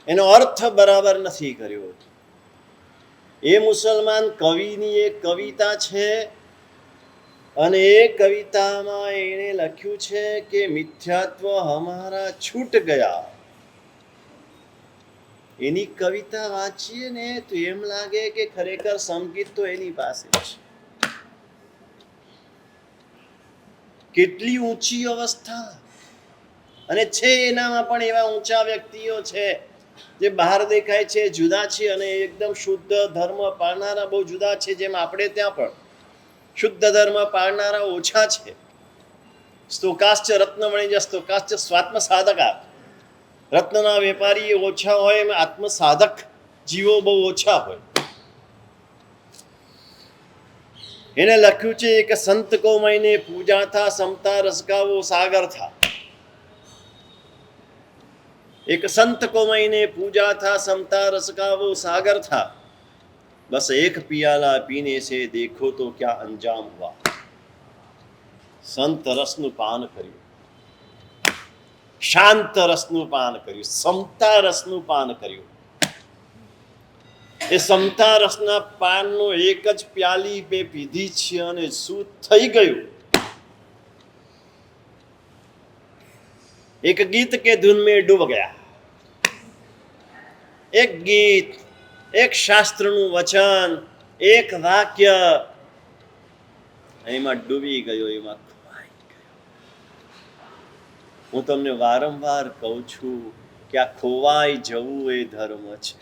એનો અર્થ બરાબર નથી કર્યો. એ મુસલમાન કવિની એક કવિતા છે, અને એ કવિતામાં એણે લખ્યું છે કે મિથ્યાત્વ હમારા છૂટ ગયા. એની કવિતા વાંચીએ ને તો એમ લાગે કે ખરેખર સંગીત તો એની પાસે છે. કેટલી ઊંચી અવસ્થા, અને છે એનામાં પણ એવા ઊંચા વ્યક્તિઓ છે જે બહાર દેખાય છે જુદા છે, અને એકદમ શુદ્ધ ધર્મ પાળનારા બહુ જુદા છે, જેમ આપણે ત્યાં પણ. શુદ્ધ ધર્મ પાળનારા ઓછા છે. સ્તોકાશ્ચ રત્નમણિજ સ્તોકાશ્ચ સ્વાત્મ સાધકા. રત્નના વેપારી ઓછા હોય એમ આત્મ સાધક જીવો બહુ ઓછા હોય. એને લખ્યું છે કે સંત કો મહિને પૂજા થા સમતા રસગાવો સાગર થા. एक संत को मैंने पूजा था समता रस का वो सागर था. बस एक पियाला पीने से देखो तो क्या अंजाम हुआ. સંત રસનું પાન કર્યું, શાંત રસનું પાન કર્યું, સમતા રસનું પાન કર્યું. એ સમતા રસના પાનનો એક જ પ્યાલી બે પીધી છે અને શું થઈ ગયું. એક ગીત કે ધૂન में डूब गया. એક ગીત, એક શાસ્ત્રનું વચન, એક વાક્ય એમાં ડૂબી ગયો, એમાં ખોવાઈ ગયો. હું તમને વારંવાર કહું છું કે આ ખોવાઈ જવું એ ધર્મ છે.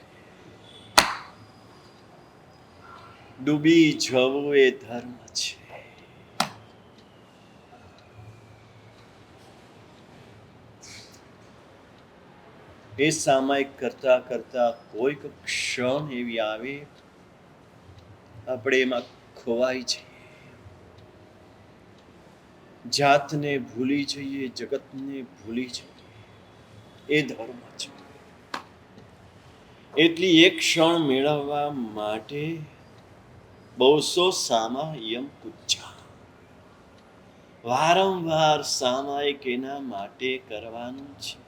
ડૂબી જવું એ ધર્મ છે. એ સામાયિક કરતા કરતા કોઈક ક્ષણ એવી આવે આપણે એમાં ખોવાઈ જઈએ, જાતને ભૂલી જઈએ, જગતને ભૂલી જઈએ. એ ધર્મ છે. એટલી એક ક્ષણ મેળવવા માટે 200 સામાયિક પૂજા. વારંવાર સામાયિક એના માટે કરવાનું છે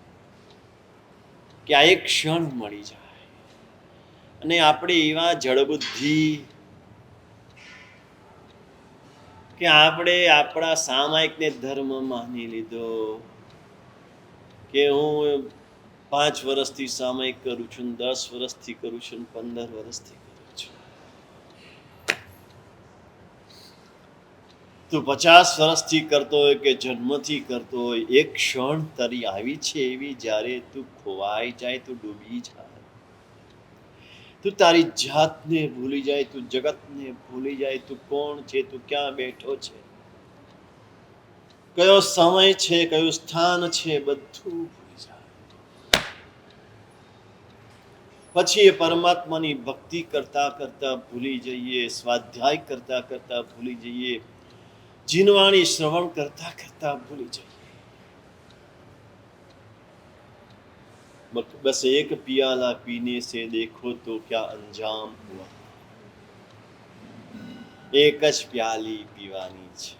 કે આ એક ક્ષણ મળી જાય. અને આપણે એવા જડબુદ્ધિ કે આપણે આપણા સામાયિકને ધર્મ માની લીધો કે હું 5 વર્ષથી સામાયિક કરું છું, 10 વર્ષથી કરું છું, 15 વર્ષથી કરું છું. તું 50 વર્ષથી કરતો હોય કે જન્મથી કરતો હોય, એક ક્ષણ તારી આવી છે એવી જ્યારે તું ખોવાઈ જાય, તું ડૂબી જાય, તું તારી જાતને ભૂલી જાય, તું જગતને ભૂલી જાય, તું કોણ છે, તું ક્યાં બેઠો છે, કયો સમય છે, કયું સ્થાન છે, બધું ભૂલી જાય. પછી એ પરમાત્માની ભક્તિ કરતા કરતા ભૂલી જઈએ, સ્વાધ્યાય કરતા કરતા ભૂલી જઈએ, જીનવાણી શ્રવણ કરતા કરતા ભૂલી જઈએ. बस एक पियाला पीने से देखो तो क्या अंजाम हुआ. एक જ પ્યાલી પીવાની છે.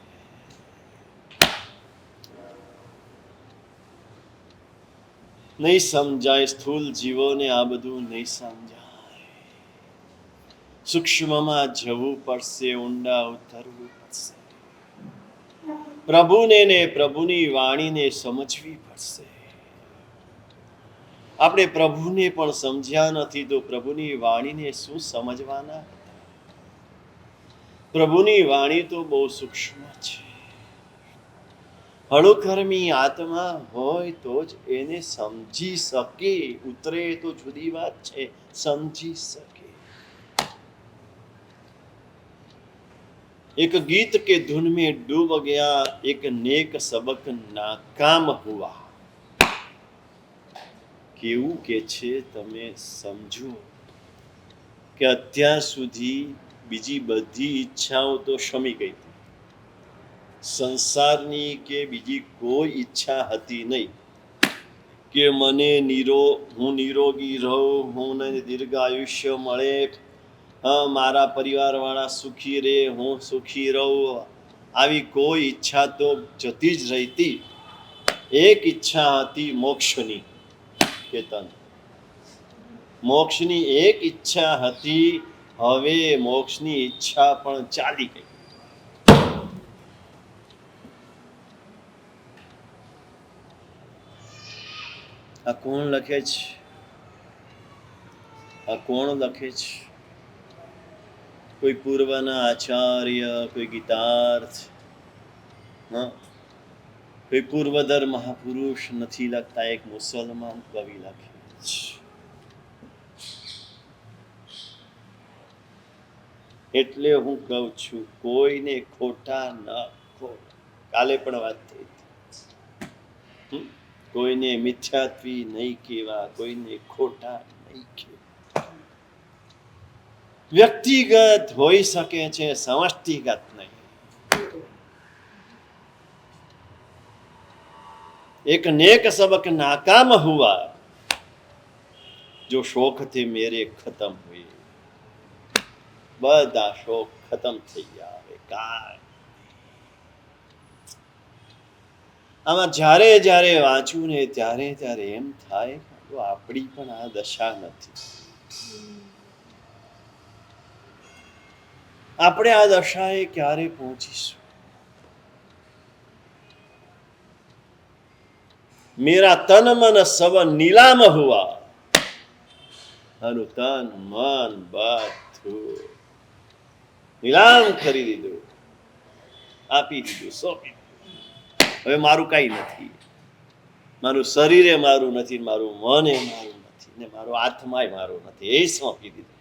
નહીં સમજાય સ્થૂલ જીવોને, આ બધું નહીં સમજાય. સૂક્ષ્મમાં જવું પડશે, ઊંડા ઉતરવું પડશે. પ્રભુને ને પ્રભુની વાણીને સમજવી પડશે. આપણે પ્રભુને પણ સમજ્યા નથી તો પ્રભુની વાણીને શું સમજવાના. પ્રભુની વાણી તો બહુ સૂક્ષ્મ છે. હળુકર્મી આત્મા હોય તો જ એને સમજી શકે. ઉતરે તો જુદી વાત છે, સમજી શકે. एक गीत के धुन में डूब गया, एक नेक सबक नाकाम हुआ. કેવું કે છે તમે સમજો કે અત્યાર સુધી બીજી બધી ઈચ્છાઓ તો શમી ગઈ હતી. સંસારની કે બીજી કોઈ ઈચ્છા હતી નહીં કે મને હું નિરોગી રહું, મને દીર્ઘ આયુષ્ય મળે, મારા પરિવારવાળા સુખી રહે, હું સુખી રહું. આવી કોઈ ઈચ્છા તો જતી જ રહેતી. એક ઈચ્છા હતી મોક્ષની. કેતન, મોક્ષની એક ઈચ્છા હતી. હવે મોક્ષની ઈચ્છા પણ ચાલી ગઈ. આ કોણ લખે છે? આ કોણ લખે છે? કોઈ પૂર્વના આચાર્ય, કોઈ ગીતાર્થ, કોઈ પૂર્વદર મહાપુરુષ નથી લખતા. એક મુસલમાન કવિ લખે છે. એટલે હું કહું છું, કોઈને ખોટા ન કહો. કાલે પણ વાત થઈ હતી. કોઈને મિથ્યાત્વી નહીં કહેવા, કોઈને ખોટા નહીં કહેવા. વ્યક્તિગત હોઈ શકે છે, સમષ્ટિગત નહીં. एक नेक सबक नाकाम हुआ जो शौक थे मेरे खत्म हुए. બધા શોખ ખતમ થઈ ગયા. હવે કાંઈ આમાં જ્યારે જ્યારે વાંચ્યું ને ત્યારે ત્યારે એમ થાય કે આપણી પણ આ દશા નથી. આપણે આ દશાએ ક્યારે પહોંચીશું? मेरा तन मन सब नीलाम हुआ. તન મન બધું નીલામ કરી દીધું, આપી દીધું, સોંપી દીધું. હવે મારું કઈ નથી. મારું શરીરે મારું નથી, મારું મને મારું નથી, ને મારો આત્માય મારો નથી. એ સોંપી દીધું.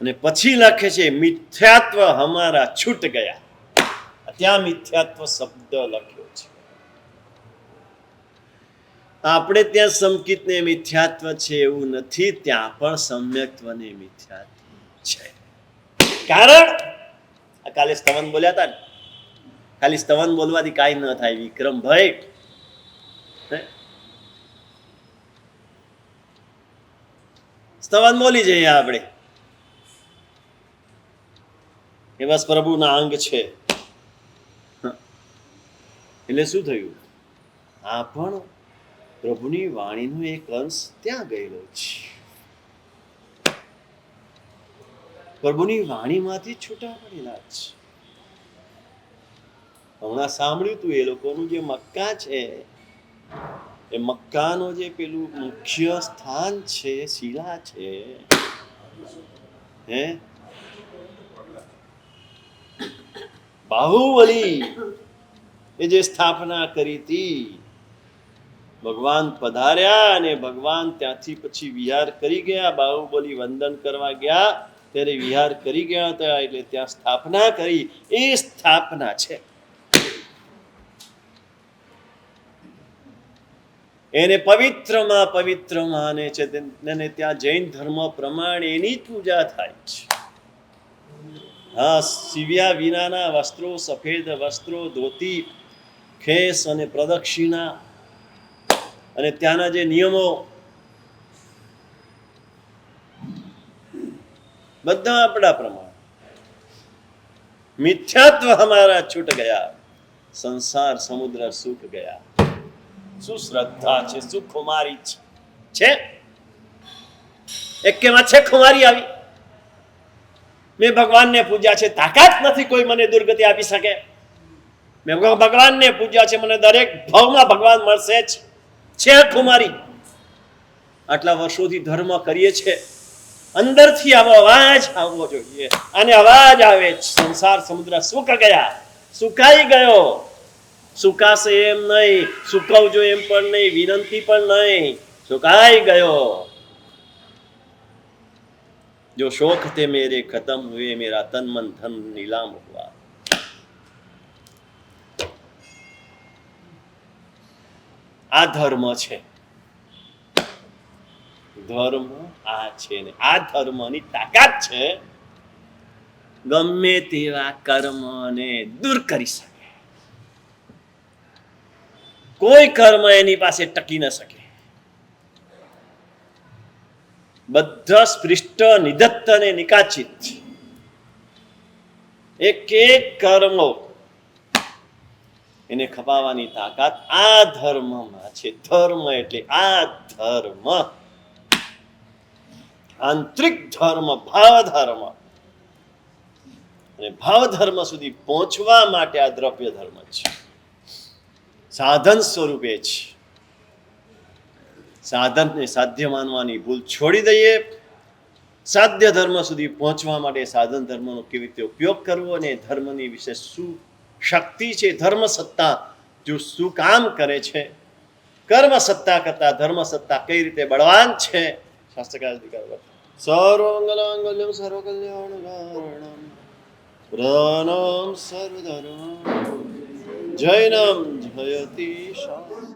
અને પછી લખે છે, મિથ્યાત્વ હમારા છૂટ ગયા. ત્યાં મિથ્યાત્વ શબ્દ લખ્યો છે. આપણે ત્યાં સંકિત ને મિથ્યાત્વ છે એવું નથી, ત્યાં પણ સમ્યક્ત્વ ને મિથ્યાત્વ છે. કારણ કાલે સ્તવન બોલ્યા હતા ને, ખાલી સ્તવન બોલવાથી કાંઈ ન થાય વિક્રમભાઈ. સ્તવન બોલી જઈએ આપણે એ બસ પ્રભુના અંગ છે. એટલે શું થયું? આ પણ પ્રભુની વાણીનો એક અંશ ત્યાં ગયેલો છે. પ્રભુની વાણીમાંથી છૂટા પડેલા છે. હમણાં સાંભળ્યું તું એ લોકોનું જે મક્કા છે, એ મક્કાનો જે પેલું મુખ્ય સ્થાન છે, શિલા છે, હે બાહુબલી એ જે સ્થાપના કરી હતી, ભગવાન પધાર્યા અને ભગવાન ત્યાંથી પછી વિહાર કરી ગયા. બાહુબલી વંદન કરવા ગયા ત્યારે વિહાર કરી ગયા હતા, એટલે ત્યાં સ્થાપના કરી. એ સ્થાપના છે. એને પવિત્રમાં પવિત્ર માને છે. અને ત્યાં જૈન ધર્મ પ્રમાણે એની જ પૂજા થાય છે. હા, સીવ્યા વિનાના વસ્ત્રો, સફેદ વસ્ત્રો, ધોતી, ખેસ અને પ્રદક્ષિણા અને ત્યાંના જે નિયમો બધા આપણા પ્રમાણે. મિથ્યાત્વ હમારા છૂટ ગયા, સંસાર સમુદ્ર સુખ ગયા. શું શ્રદ્ધા છે, શું ખુમારી છે. એક કેમાં છે ખુમારી આવી, મેં ભગવાનને પૂજ્યા છે, તાકાત નથી કોઈ મને દુર્ગતિ આપી શકે. મેં ભગવાનને પૂજ્યા છે, મને દરેક ભાવમાં ભગવાન મળશે જ. છે ખુમારી. આટલા વર્ષોથી ધર્મ કરીએ છીએ, અંદરથી આવો અવાજ આવવો જોઈએ. અને અવાજ આવે, સંસાર સમુદ્ર સુક ગયા, સુકાઈ ગયો. સુકાશે એમ નહીં, સુકવજો એમ પણ નહીં, વિનંતી પણ નહીં, સુકાઈ ગયો. जो शौक थे मेरे खत्म हुए, मेरा तन मन धन नीलाम हुआ. આ ધર્મ છે. ધર્મ આ છે ને આ ધર્મની તાકાત છે, ગમે તેવા કર્મને દૂર કરી શકે. કોઈ કર્મ એની પાસે ટકી ન શકે. બધા સ્પૃષ્ટ, નિદત્ત અને નિકાચિત. એક એક કર્મો એને ખપાવવાની તાકાત આ ધર્મમાં છે. ધર્મ એટલે આ ધર્મ, આંતરિક ધર્મ, ભાવ ધર્મ. અને ભાવ ધર્મ સુધી પહોંચવા માટે આ દ્રવ્ય ધર્મ છે, સાધન સ્વરૂપે છે. સાધનને સાધ્ય માનવાની ભૂલ છોડી દઈએ. સાધ્ય ધર્મ સુધી પહોંચવા માટે સાધન ધર્મનો કેવી રીતે ઉપયોગ કરવો અને ધર્મની વિશે શું શક્તિ છે, ધર્મ સત્તા જો શું કામ કરે છે, કર્મ સત્તા કરતા ધર્મ સત્તા કઈ રીતે બળવાન છે, શાસ્ત્રકાર સર્વમંગલમાંગલ્યમ સર્વકલ્યાણકારણમ પ્રધાનમ સર્વધર્મ જૈનમ જયતિ શાસ્ત્રમ